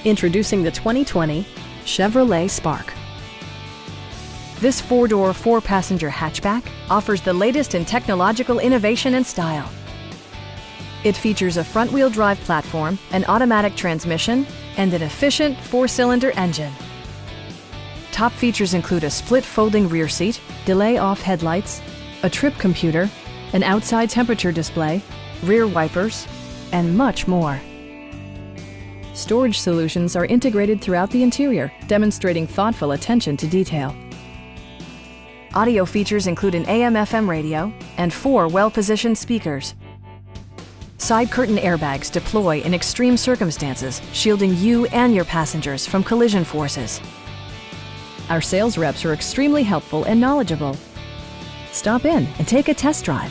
Introducing the 2020 Chevrolet Spark. This four-door, four-passenger hatchback offers the latest in technological innovation and style. It features a front-wheel drive platform, an automatic transmission, and an efficient four-cylinder engine. Top features include a split folding rear seat, delay-off headlights, a trip computer, an outside temperature display, rear wipers, and much more. Storage solutions are integrated throughout the interior, demonstrating thoughtful attention to detail. Audio features include an AM/FM radio and 4 well-positioned speakers. Side curtain airbags deploy in extreme circumstances, shielding you and your passengers from collision forces. Our sales reps are extremely helpful and knowledgeable. Stop in and take a test drive.